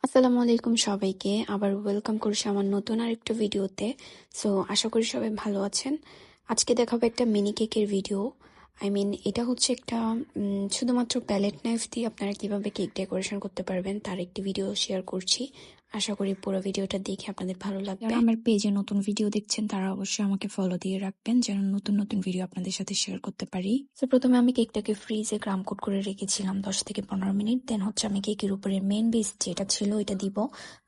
আসসালামু আলাইকুম সবাইকে। আবার ওয়েলকাম করছি আমার নতুন আরেকটা ভিডিওতে। সো আশা করি সবাই ভালো আছেন। আজকে দেখাবো একটা মিনি কেকের ভিডিও। এটা হচ্ছে একটা শুধুমাত্র প্যালেট নাইফ দিয়ে আপনারা কিভাবে কেক ডেকোরেশন করতে পারবেন তার একটি ভিডিও শেয়ার করছি। আশা করি পুরো ভিডিওটা দেখে আপনাদের ভালো লাগবে। যারা আমার পেজে নতুন ভিডিও দেখছেন তারা অবশ্যই আমাকে ফলো দিয়ে রাখবেন যেন নতুন নতুন ভিডিও আপনাদের সাথে শেয়ার করতে পারি। তো প্রথমে আমি কেকটাকে ফ্রিজে গ্রাম কোট করে রেখেছিলাম 10 থেকে 15 মিনিট। দেন হচ্ছে আমি কেকের উপরে মেন বেস যেটা ছিল এটা দিব।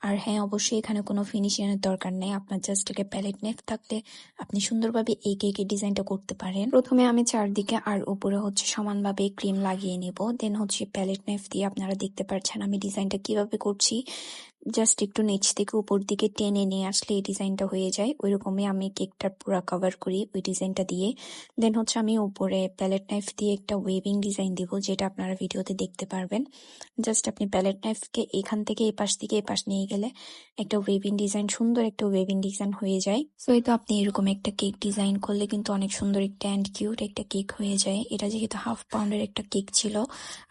আর হ্যাঁ, অবশ্যই এখানে কোনো ফিনিশিং এর দরকার নেই, আপনার জাস্ট একটা প্যালেট নাইফ থাকলে আপনি সুন্দরভাবে এই কেকের ডিজাইনটা করতে পারেন। প্রথমে আমি চারদিকে আর উপরে হচ্ছে সমানভাবে ক্রিম লাগিয়ে নেব। দেন হচ্ছে প্যালেট নাইফ দিয়ে আপনারা দেখতে পাচ্ছেন আমি ডিজাইনটা কিভাবে করছি। জাস্ট একটু নিচ থেকে উপর দিকে টেনে নিয়ে আসলে এই ডিজাইনটা হয়ে যায়। ওইরকমই আমি কেকটা পুরো কভার করি ওই ডিজাইনটা দিয়ে। দেন হচ্ছে আমি উপরে প্যালেট নাইফ দিয়ে একটা ওয়েভিং ডিজাইন দিব, যেটা আপনারা ভিডিওতে দেখতে পারবেন। জাস্ট আপনি প্যালেট নাইফকে এখান থেকে এই পাশ থেকে এই পাশ নিয়ে গেলে একটা ওয়েভিং ডিজাইন, সুন্দর একটা ওয়েভিং ডিজাইন হয়ে যায়। সো এই তো আপনি এরকম একটা কেক ডিজাইন করলে কিন্তু অনেক সুন্দর একটা অ্যান্ড কিউট একটা কেক হয়ে যায়। এটা যেহেতু হাফ পাউন্ডের একটা কেক ছিল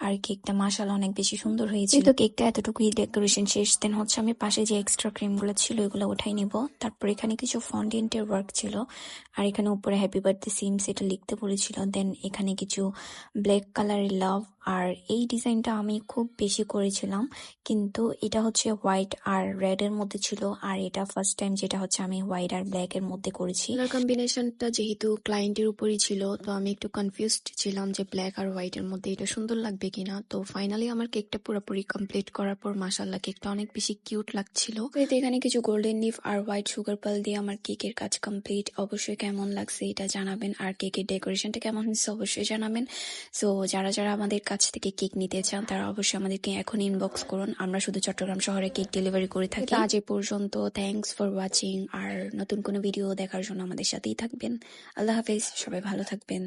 আর কেকটা মাশাআল্লাহ অনেক বেশি সুন্দর হয়েছিল। তো কেকটা এতটুকুই ডেকোরেশন শেষ। দেন হচ্ছে আমি পাশে যে এক্সট্রা ক্রিম গুলো ছিল এগুলো উঠাই নিব। তারপর এখানে কিছু ফন্ডেন্টের ওয়ার্ক ছিল আর এখানে উপরে হ্যাপি বার্থডে সিমস এটা লিখতে বলেছিল। দেন এখানে কিছু ব্ল্যাক কালারের লাভ। আর এই ডিজাইনটা আমি খুব বেশি করেছিলাম, কিন্তু এটা হচ্ছে হোয়াইট আর রেড এর মধ্যে ছিল। আর এটা ফার্স্ট টাইম যেটা হচ্ছে আমি হোয়াইট আর ব্ল্যাক এর মধ্যে করেছি। কালার কম্বিনেশনটা যেহেতু ক্লায়েন্টের উপরই ছিল, তো আমি একটু কনফিউজড ছিলাম যে ব্ল্যাক আর হোয়াইট এর মধ্যে এটা সুন্দর লাগবে কিনা। তো ফাইনালি আমার কেকটা পুরোপুরি কমপ্লিট করার পর মাশাআল্লাহ কেকটা অনেক বেশি কিউট লাগছিল। তো এতে এখানে কিছু গোল্ডেন লিফ আর হোয়াইট সুগার পাল দিয়ে আমার কেকের কাজ কমপ্লিট। অবশ্যই কেমন লাগছে এটা জানাবেন, আর কেকের ডেকোরেশনটা কেমন হয়েছে অবশ্যই জানাবেন। সো যারা যারা আমাদের কাছ থেকে কেক নিতে চান তারা অবশ্যই আমাদেরকে এখন ইনবক্স করুন। আমরা শুধু চট্টগ্রাম শহরে কেক ডেলিভারি করে থাকি। আজ এ পর্যন্ত, থ্যাঙ্কস ফর ওয়াচিং। আর নতুন কোনো ভিডিও দেখার জন্য আমাদের সাথেই থাকবেন। আল্লাহ হাফেজ, সবাই ভালো থাকবেন।